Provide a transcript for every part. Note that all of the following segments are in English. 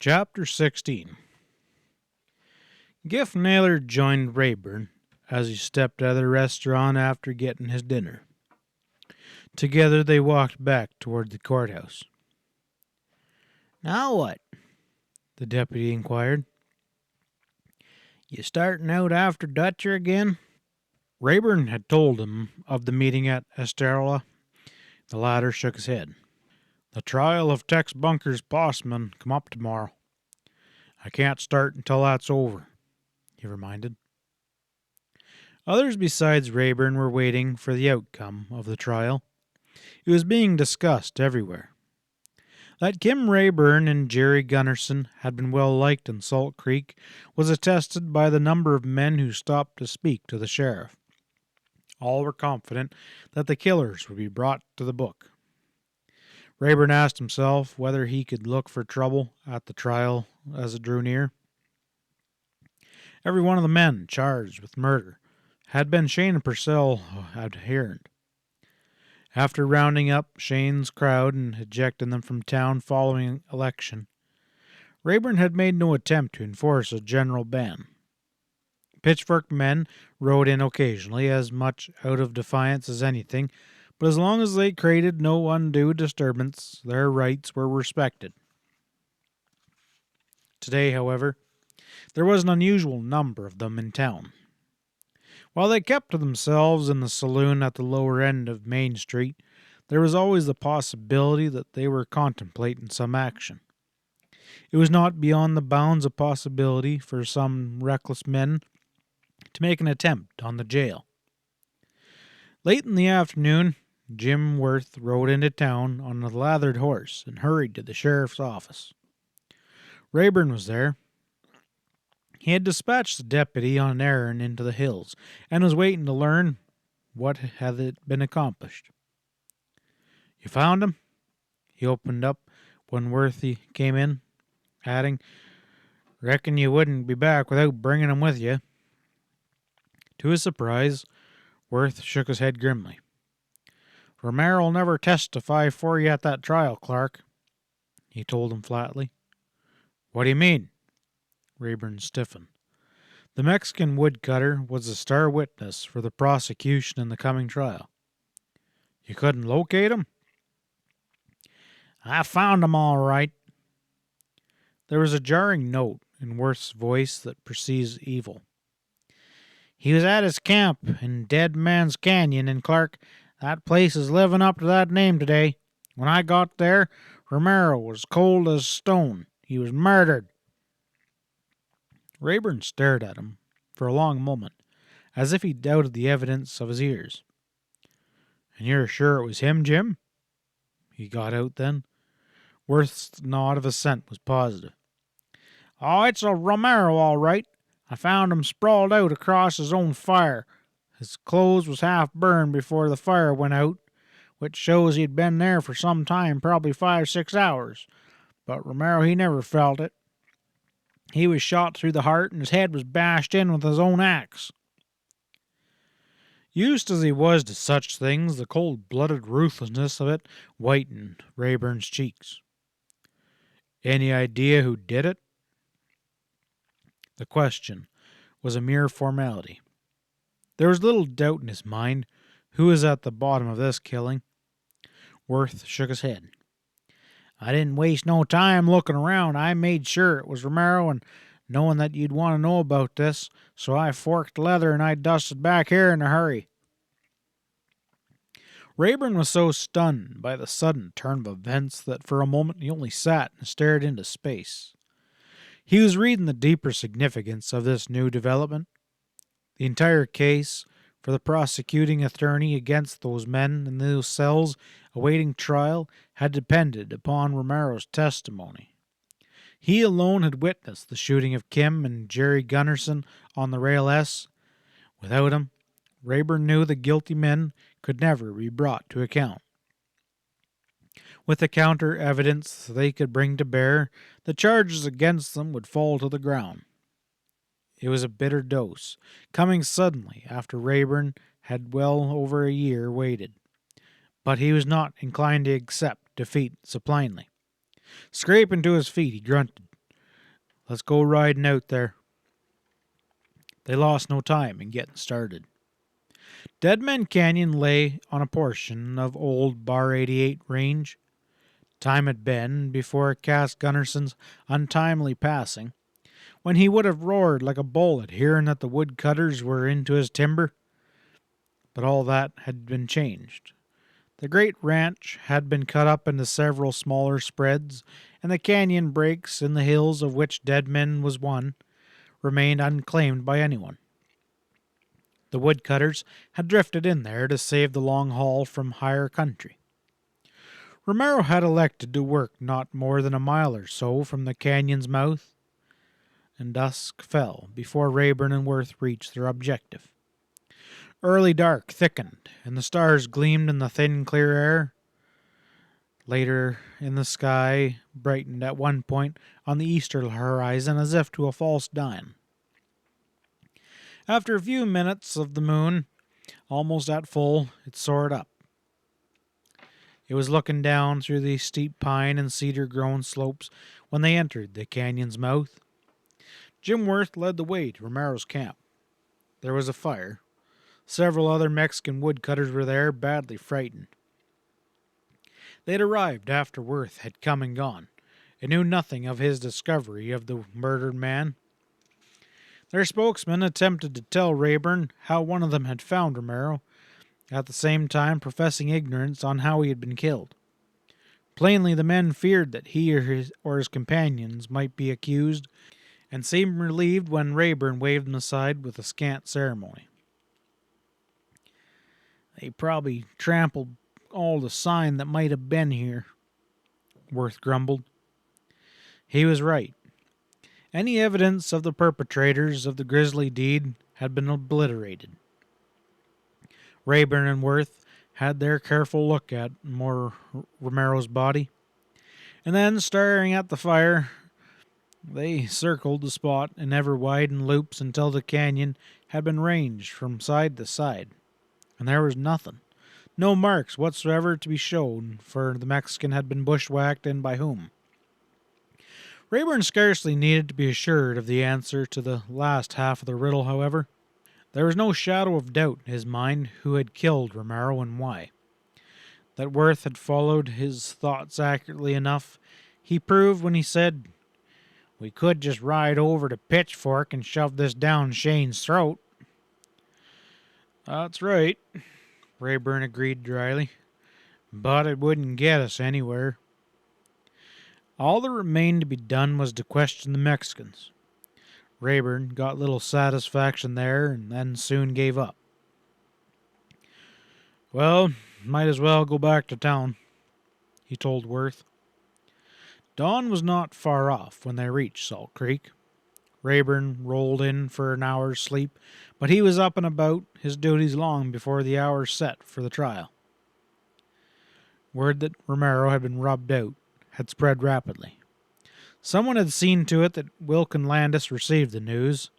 Chapter 16. Giff Naylor joined Rayburn as he stepped out of the restaurant after getting his dinner. Together they walked back toward the courthouse. "Now what?" the deputy inquired. "You starting out after Dutcher again?" Rayburn had told him of the meeting at Estrella. The latter shook his head. "The trial of Tex Bunker's bossman come up tomorrow. I can't start until that's over," he reminded. Others besides Rayburn were waiting for the outcome of the trial. It was being discussed everywhere. That Kim Rayburn and Jerry Gunnerson had been well liked in Salt Creek was attested by the number of men who stopped to speak to the sheriff. All were confident that the killers would be brought to the book. Rayburn asked himself whether he could look for trouble at the trial as it drew near. Every one of the men charged with murder had been Shane Purcell adherent. After rounding up Shane's crowd and ejecting them from town following election, Rayburn had made no attempt to enforce a general ban. Pitchfork men rode in occasionally, as much out of defiance as anything, but as long as they created no undue disturbance, their rights were respected. Today, however, there was an unusual number of them in town. While they kept to themselves in the saloon at the lower end of Main Street, there was always the possibility that they were contemplating some action. It was not beyond the bounds of possibility for some reckless men to make an attempt on the jail. Late in the afternoon, Jim Worth rode into town on a lathered horse and hurried to the sheriff's office. Rayburn was there. He had dispatched the deputy on an errand into the hills and was waiting to learn what had been accomplished. "You found him?" he opened up when Worthy came in, adding, "Reckon you wouldn't be back without bringing him with you." To his surprise, Worth shook his head grimly. "Romero'll never testify for you at that trial, Clark," he told him flatly. "What do you mean?" Rayburn stiffened. The Mexican woodcutter was the star witness for the prosecution in the coming trial. "You couldn't locate him?" "I found him all right." There was a jarring note in Worth's voice that perceived evil. "He was at his camp in Dead Man's Canyon, and Clark, that place is living up to that name today. When I got there, Romero was cold as stone. He was murdered." Rayburn stared at him for a long moment, as if he doubted the evidence of his ears. "And you're sure it was him, Jim?" he got out then. Worth's nod of assent was positive. "Oh, it's a Romero, all right. I found him sprawled out across his own fire. His clothes was half burned before the fire went out, which shows he'd been there for some time, probably 5-6 hours. But Romero, he never felt it. He was shot through the heart, and his head was bashed in with his own axe." Used as he was to such things, the cold-blooded ruthlessness of it whitened Rayburn's cheeks. "Any idea who did it?" The question was a mere formality. There was little doubt in his mind who was at the bottom of this killing. Worth shook his head. "I didn't waste no time looking around. I made sure it was Romero, and knowing that you'd want to know about this, so I forked leather and I dusted back here in a hurry." Rayburn was so stunned by the sudden turn of events that for a moment he only sat and stared into space. He was reading the deeper significance of this new development. The entire case for the prosecuting attorney against those men in those cells awaiting trial had depended upon Romero's testimony. He alone had witnessed the shooting of Kim and Jerry Gunnerson on the Rail S. Without him, Rayburn knew the guilty men could never be brought to account. With the counter evidence they could bring to bear, the charges against them would fall to the ground. It was a bitter dose, coming suddenly after Rayburn had well over a year waited. But he was not inclined to accept defeat supinely. Scraping to his feet, he grunted. Let's go riding out there." They lost no time in getting started. Deadman Canyon lay on a portion of old Bar 88 range. Time had been before Cass Gunnarson's untimely passing, when he would have roared like a bullet hearing that the woodcutters were into his timber. But all that had been changed. The great ranch had been cut up into several smaller spreads, and the canyon breaks in the hills, of which Deadman was one, remained unclaimed by anyone. The woodcutters had drifted in there to save the long haul from higher country. Romero had elected to work not more than a mile or so from the canyon's mouth, and dusk fell before Rayburn and Worth reached their objective. Early dark thickened, and the stars gleamed in the thin, clear air. Later in the sky brightened at one point on the eastern horizon as if to a false dawn. After a few minutes of the moon, almost at full, it soared up. It was looking down through the steep pine and cedar-grown slopes when they entered the canyon's mouth. Jim Worth led the way to Romero's camp. There was a fire. Several other Mexican woodcutters were there, badly frightened. They had arrived after Worth had come and gone, and knew nothing of his discovery of the murdered man. Their spokesman attempted to tell Rayburn how one of them had found Romero, at the same time professing ignorance on how he had been killed. Plainly the men feared that he or his companions might be accused, and seemed relieved when Rayburn waved them aside with a scant ceremony. "They probably trampled all the sign that might have been here," Worth grumbled. He was right. Any evidence of the perpetrators of the grisly deed had been obliterated. Rayburn and Worth had their careful look at Romero's body, and then, staring at the fire, they circled the spot in ever-widening loops until the canyon had been ranged from side to side, and there was nothing. No marks whatsoever to be shown, for the Mexican had been bushwhacked, and by whom. Rayburn scarcely needed to be assured of the answer to the last half of the riddle, however. There was no shadow of doubt in his mind who had killed Romero and why. That Worth had followed his thoughts accurately enough, he proved when he said, "We could just ride over to Pitchfork and shove this down Shane's throat." "That's right," Rayburn agreed dryly, "but it wouldn't get us anywhere." All that remained to be done was to question the Mexicans. Rayburn got little satisfaction there, and then soon gave up. "Well, might as well go back to town," he told Worth. Dawn was not far off when they reached Salt Creek. Rayburn rolled in for an hour's sleep, but he was up and about his duties long before the hour set for the trial. Word that Romero had been rubbed out had spread rapidly. Someone had seen to it that Wilkin Landis received the news.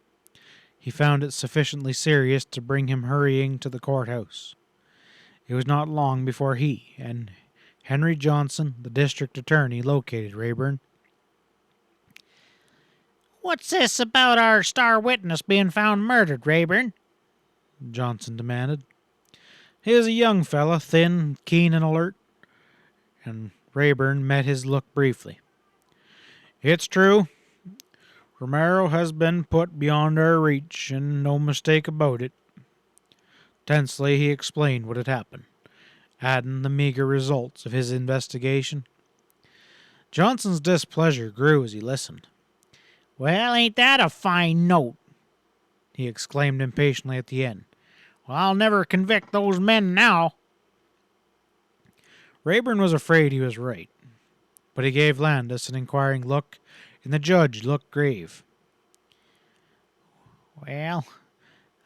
He found it sufficiently serious to bring him hurrying to the courthouse. It was not long before he and Henry Johnson, the district attorney, located Rayburn. "What's this about our star witness being found murdered, Rayburn?" Johnson demanded. He was a young fellow, thin, keen, and alert, and Rayburn met his look briefly. "It's true. Romero has been put beyond our reach, and no mistake about it." Tensely he explained what had happened, adding the meager results of his investigation. Johnson's displeasure grew as he listened. "Well, ain't that a fine note?" he exclaimed impatiently at the end. "Well, I'll never convict those men now." Rayburn was afraid he was right, but he gave Landis an inquiring look, and the judge looked grave. "Well,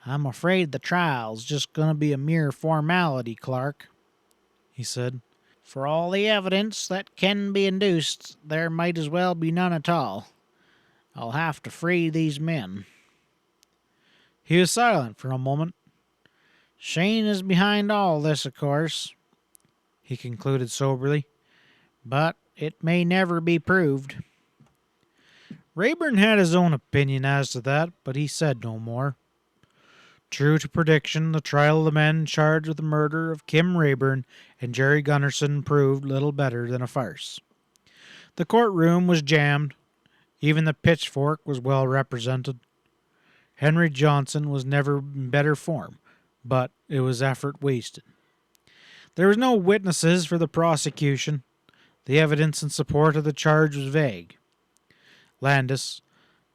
I'm afraid the trial's just going to be a mere formality, Clark," he said. "For all the evidence that can be induced, there might as well be none at all. I'll have to free these men." He was silent for a moment. "Shane is behind all this, of course," he concluded soberly, "but it may never be proved." Rayburn had his own opinion as to that, but he said no more. True to prediction, the trial of the men charged with the murder of Kim Rayburn and Jerry Gunnerson proved little better than a farce. The courtroom was jammed. Even the pitchfork was well represented. Henry Johnson was never in better form, but it was effort wasted. There was no witnesses for the prosecution. The evidence in support of the charge was vague. Landis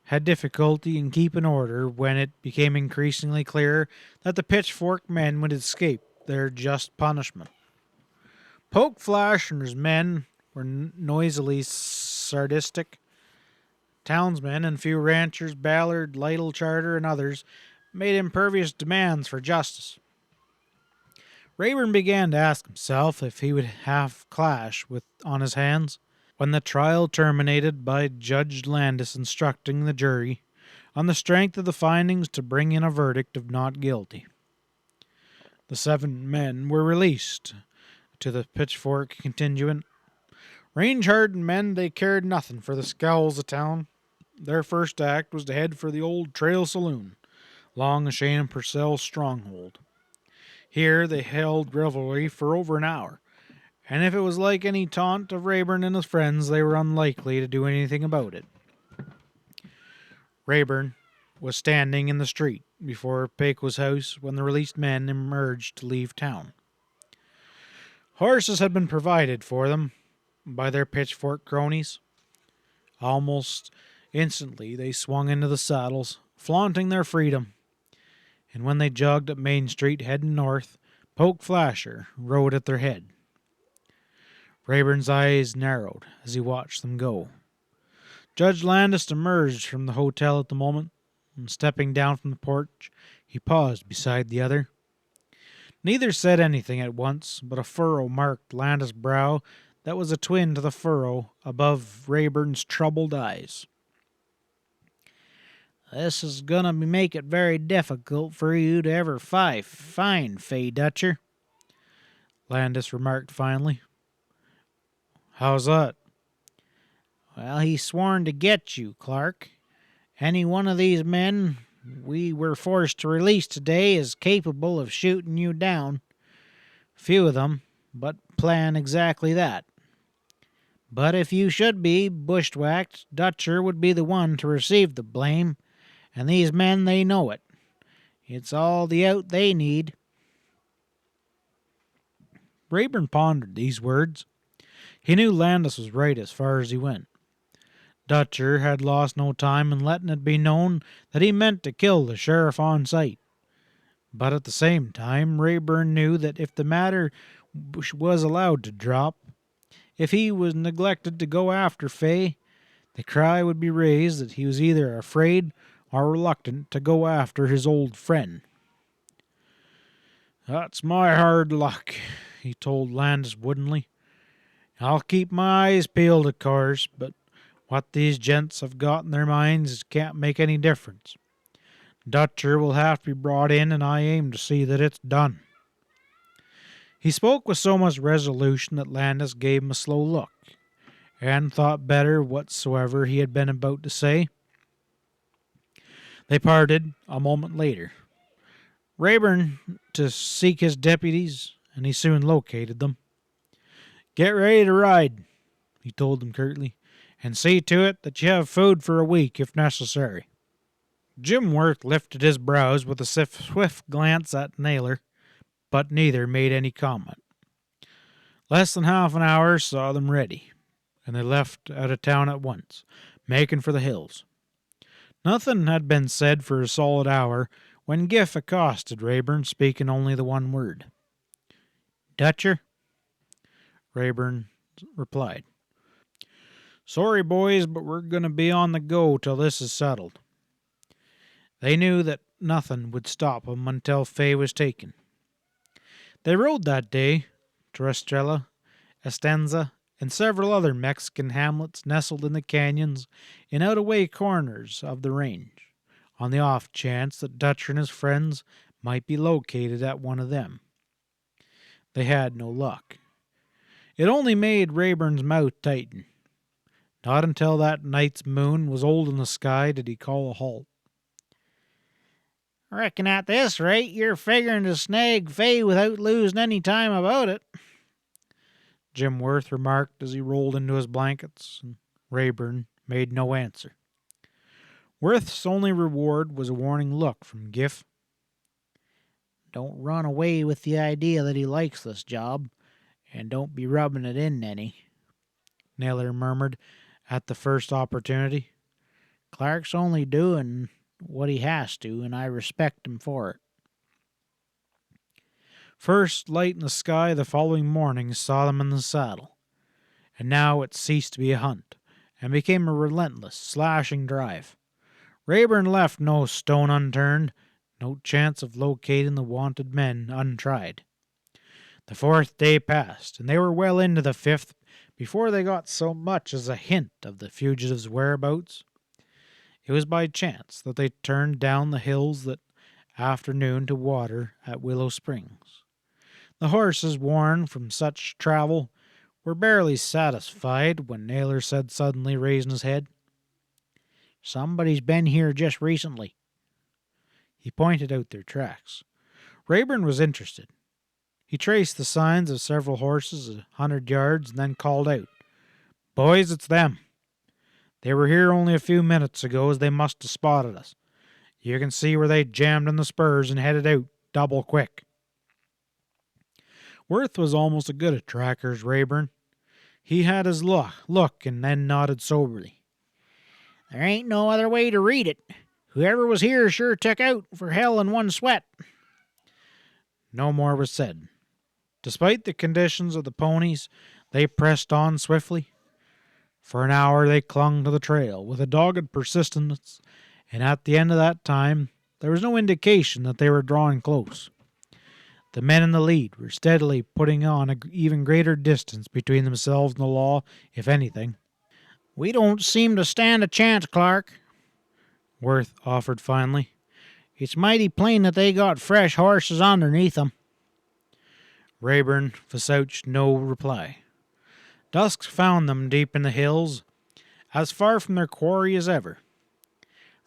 had difficulty in keeping order when it became increasingly clear that the pitchfork men would escape their just punishment. Poke Flash and his men were noisily sadistic. Townsmen and few ranchers, Ballard, Lytle Charter, and others, made impervious demands for justice. Rayburn began to ask himself if he would have clash on his hands when the trial terminated by Judge Landis instructing the jury, on the strength of the findings, to bring in a verdict of not guilty. The 7 men were released to the pitchfork contingent. Range-hardened men, they cared nothing for the scowls of town. Their first act was to head for the old Trail Saloon, along Shane and Purcell's stronghold. Here they held revelry for over an hour, and if it was like any taunt of Rayburn and his friends, they were unlikely to do anything about it. Rayburn was standing in the street before Peco's house when the released men emerged to leave town. Horses had been provided for them by their pitchfork cronies. Almost instantly they swung into the saddles, flaunting their freedom, and when they jogged up Main Street heading north, Poke Flasher rode at their head. Rayburn's eyes narrowed as he watched them go. Judge Landis emerged from the hotel at the moment, and stepping down from the porch, he paused beside the other. Neither said anything at once, but a furrow marked Landis' brow that was a twin to the furrow above Rayburn's troubled eyes. This is gonna make it very difficult for you to ever find Fay Dutcher, Landis remarked finally. How's that? Well, he's sworn to get you, Clark. Any one of these men we were forced to release today is capable of shooting you down. Few of them, but plan exactly that. But if you should be bushwhacked, Dutcher would be the one to receive the blame, and these men, they know it. It's all the out they need. Rayburn pondered these words. He knew Landis was right as far as he went. Dutcher had lost no time in letting it be known that he meant to kill the sheriff on sight. But at the same time, Rayburn knew that if the matter was allowed to drop, if he was neglected to go after Fay, the cry would be raised that he was either afraid or reluctant to go after his old friend. That's my hard luck, he told Landis woodenly. I'll keep my eyes peeled, of course, but what these gents have got in their minds can't make any difference. Dutcher will have to be brought in, and I aim to see that it's done. He spoke with so much resolution that Landis gave him a slow look, and thought better whatsoever he had been about to say. They parted a moment later. Rayburn to seek his deputies, and he soon located them. Get ready to ride, he told them curtly, and see to it that you have food for a week if necessary. Jim Worth lifted his brows with a swift glance at Naylor, but neither made any comment. Less than half an hour saw them ready, and they left out of town at once, making for the hills. Nothing had been said for a solid hour when Giff accosted Rayburn, speaking only the one word. Dutcher? Rayburn replied. Sorry, boys, but we're going to be on the go till this is settled. They knew that nothing would stop them until Fay was taken. They rode that day to Estrella, Estenza, and several other Mexican hamlets nestled in the canyons in out-of-way corners of the range, on the off chance that Dutcher and his friends might be located at one of them. They had no luck. It only made Rayburn's mouth tighten. Not until that night's moon was old in the sky did he call a halt. I reckon at this rate you're figuring to snag Fay without losing any time about it, Jim Worth remarked as he rolled into his blankets, and Rayburn made no answer. Worth's only reward was a warning look from Giff. Don't run away with the idea that he likes this job, and don't be rubbing it in any, Naylor murmured at the first opportunity. Clark's only doing what he has to, and I respect him for it. First light in the sky the following morning saw them in the saddle, and now it ceased to be a hunt, and became a relentless, slashing drive. Rayburn left no stone unturned, no chance of locating the wanted men untried. The fourth day passed, and they were well into the fifth before they got so much as a hint of the fugitives' whereabouts. It was by chance that they turned down the hills that afternoon to water at Willow Springs. The horses, worn from such travel, were barely satisfied when Naylor said suddenly, raising his head, "Somebody's been here just recently." He pointed out their tracks. Rayburn was interested. He traced the signs of several horses 100 yards and then called out, "Boys, it's them. They were here only a few minutes ago, as they must have spotted us. You can see where they jammed in the spurs and headed out double quick." Worth was almost as good a tracker as Rayburn. He had his look and then nodded soberly. "There ain't no other way to read it. Whoever was here sure took out for hell in one sweat." No more was said. Despite the conditions of the ponies, they pressed on swiftly. For an hour they clung to the trail with a dogged persistence, and at the end of that time there was no indication that they were drawing close. The men in the lead were steadily putting on an even greater distance between themselves and the law, if anything. "We don't seem to stand a chance, Clark," Worth offered finally. "It's mighty plain that they got fresh horses underneath them." Rayburn vouchsafed no reply. Dusk found them deep in the hills, as far from their quarry as ever.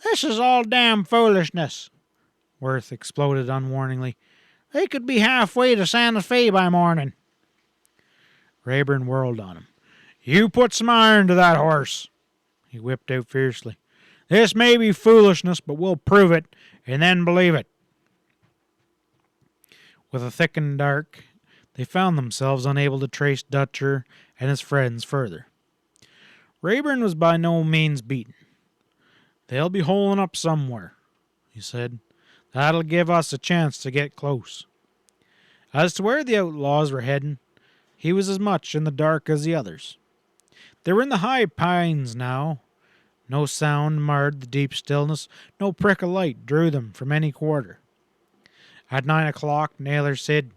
"This is all damn foolishness," Worth exploded unwarningly. "They could be halfway to Santa Fe by morning." Rayburn whirled on him. "You put some iron to that horse," he whipped out fiercely. "This may be foolishness, but we'll prove it, and then believe it." With a thickened dark, they found themselves unable to trace Dutcher and his friends further. Rayburn was by no means beaten. "They'll be holing up somewhere," he said. "That'll give us a chance to get close." As to where the outlaws were heading, he was as much in the dark as the others. They were in the high pines now. No sound marred the deep stillness, no prick of light drew them from any quarter. At 9 o'clock, Naylor said,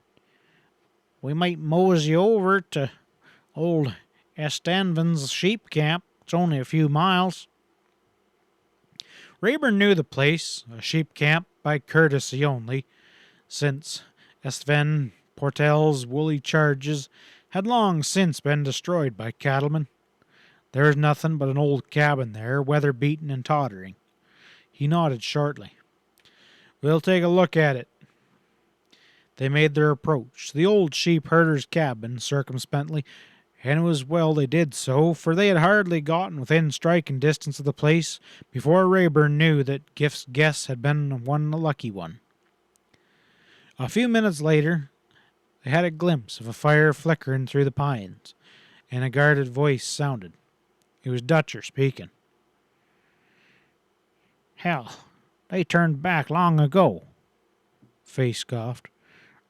"We might mosey over to old Estenvin's sheep camp. It's only a few miles." Rayburn knew the place, a sheep camp, by courtesy only, since Estven Portel's woolly charges had long since been destroyed by cattlemen. There was nothing but an old cabin there, weather-beaten and tottering. He nodded shortly. "We'll take a look at it." They made their approach, the old sheep herder's cabin, circumspectly, and it was well they did so, for they had hardly gotten within striking distance of the place before Rayburn knew that Giff's guess had been a lucky one. A few minutes later, they had a glimpse of a fire flickering through the pines, and a guarded voice sounded. It was Dutcher speaking. "Hell, they turned back long ago," Fay scoffed.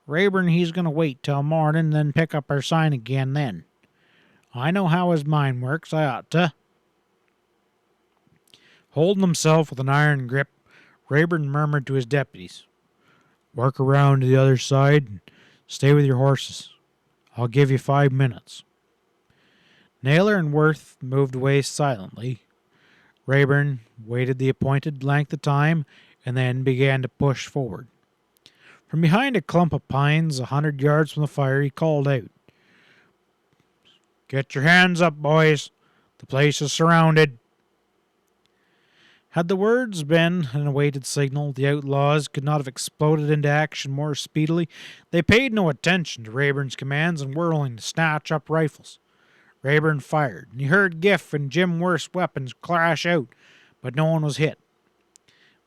"Rayburn, he's going to wait till morning, then pick up our sign again then. I know how his mind works. I ought to." Holding himself with an iron grip, Rayburn murmured to his deputies, "Work around to the other side and stay with your horses. I'll give you 5 minutes." Naylor and Worth moved away silently. Rayburn waited the appointed length of time and then began to push forward. From behind a clump of pines 100 yards from the fire, he called out, "Get your hands up, boys. The place is surrounded." Had the words been an awaited signal, the outlaws could not have exploded into action more speedily. They paid no attention to Rayburn's commands and whirling to snatch up rifles. Rayburn fired, and he heard Giff and Jim Worth's weapons clash out, but no one was hit.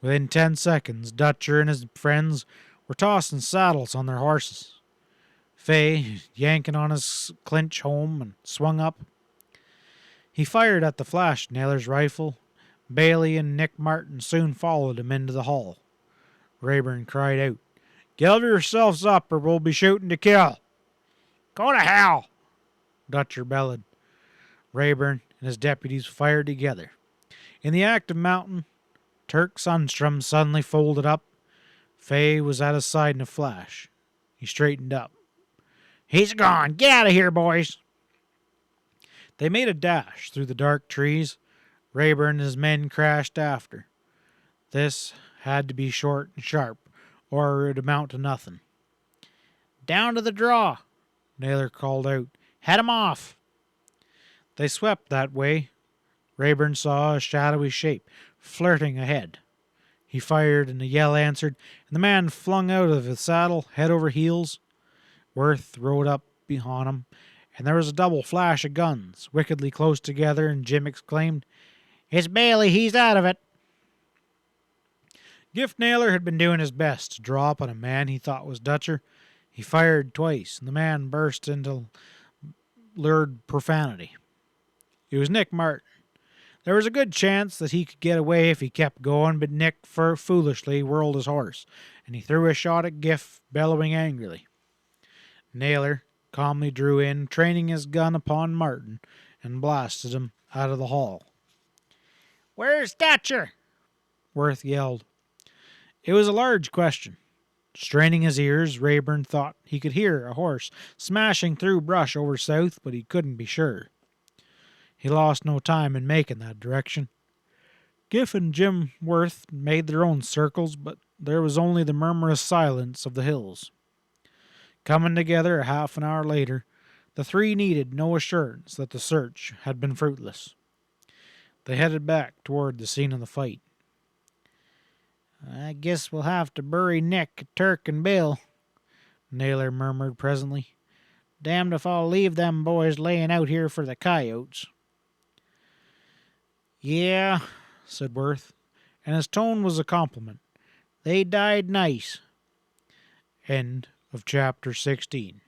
Within 10 seconds, Dutcher and his friends were tossing saddles on their horses. Fay, yanking on his clinch home, and swung up. He fired at the flash nailer's rifle. Bailey and Nick Martin soon followed him into the hall. Rayburn cried out, "Give yourselves up or we'll be shooting to kill." "Go to hell!" Dutcher bellowed. Rayburn and his deputies fired together. In the act of mounting, Turk Sundstrom suddenly folded up. Fay was at his side in a flash. He straightened up. "He's gone. Get out of here, boys." They made a dash through the dark trees. Rayburn and his men crashed after. This had to be short and sharp, or it would amount to nothing. "Down to the draw," Naylor called out. "Head 'em off." They swept that way. Rayburn saw a shadowy shape flirting ahead. He fired, and a yell answered, and the man flung out of his saddle, head over heels. Worth rode up behind him, and there was a double flash of guns, wickedly close together, and Jim exclaimed, "It's Bailey, he's out of it." Gift Naylor had been doing his best to draw up on a man he thought was Dutcher. He fired twice, and the man burst into lurid profanity. It was Nick Martin. There was a good chance that he could get away if he kept going, but Nick foolishly whirled his horse, and he threw a shot at Giff, bellowing angrily. Naylor calmly drew in, training his gun upon Martin, and blasted him out of the hall. "Where's Dutcher?" Worth yelled. It was a large question. Straining his ears, Rayburn thought he could hear a horse smashing through brush over south, but he couldn't be sure. He lost no time in making that direction. Giff and Jim Worth made their own circles, but there was only the murmurous silence of the hills. Coming together a half an hour later, the three needed no assurance that the search had been fruitless. They headed back toward the scene of the fight. "I guess we'll have to bury Nick, Turk, and Bill," Naylor murmured presently. "Damned if I'll leave them boys laying out here for the coyotes." "Yeah," said Worth, and his tone was a compliment. "They died nice." End of chapter 16.